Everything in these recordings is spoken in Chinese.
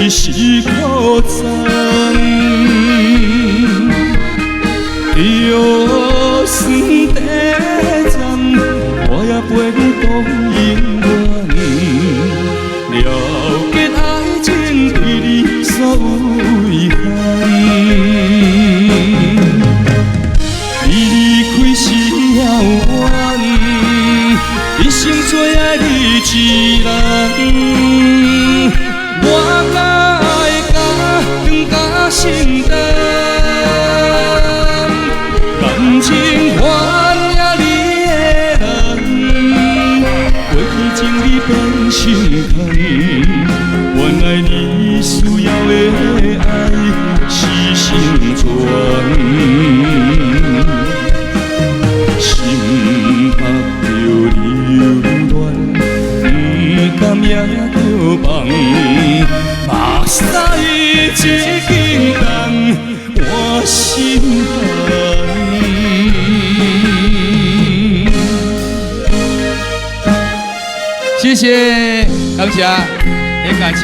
一时苦惨。就算地站，我也陪你度永远。了结爱情对你所有遗憾，你离开是遥远，一生做爱你一人。我甲爱甲更加承担，感情原也你的人，过去情你变心痛，原来你需要的爱是成全。心拍着流恋，不甘也着放。目屎一斤重，我心寒。谢谢，感谢，也感谢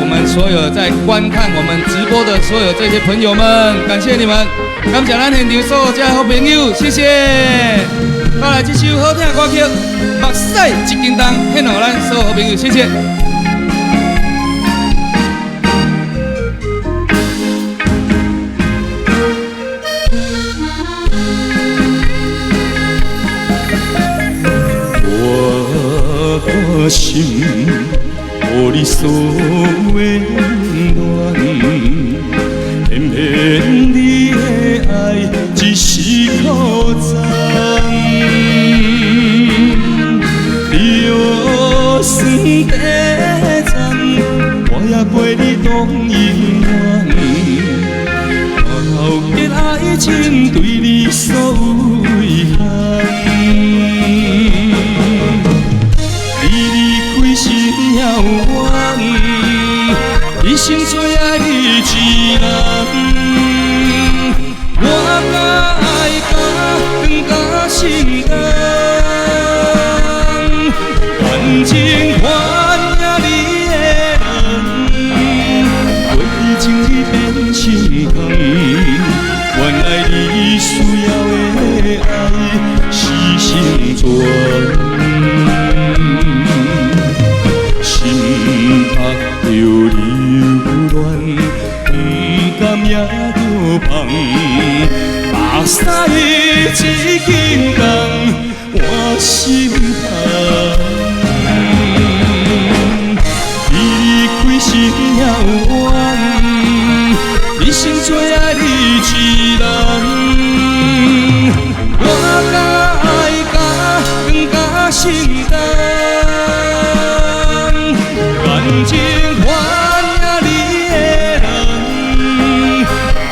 我们所有在观看我们直播的所有这些朋友们，感谢你们，感谢咱现场所有这些好朋友，谢谢。带来这首好听的歌曲《目屎一斤重》，献给咱所有好朋友，谢谢。我心予你所有的温暖，偏偏你的爱一时苦惨。就算地站，我也陪你度永远。了结爱情对你所有遗憾。是遥远，一生做爱你一人。我甲爱甲更加承担，感情原也你的人，过去情你变心痛，原来你需要的爱是成全。着流恋，不甘也着放，目屎一斤重，我心寒。你离开是遥远，一生做爱你一人。我甲爱甲更加承担。感情原也你的人，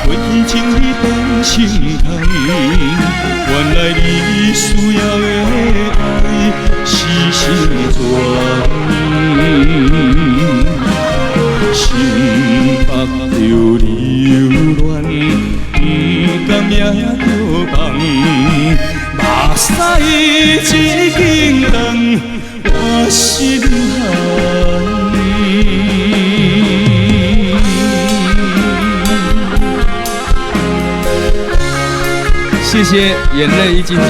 过去情你变心痛，原来你需要的爱是成全。心拍着流恋，不甘也着放，目屎一斤重，我心寒。谢谢，眼泪一斤重。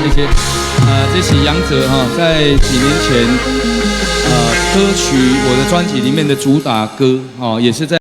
谢谢。这是杨哲在几年前歌曲我的专辑里面的主打歌也是在。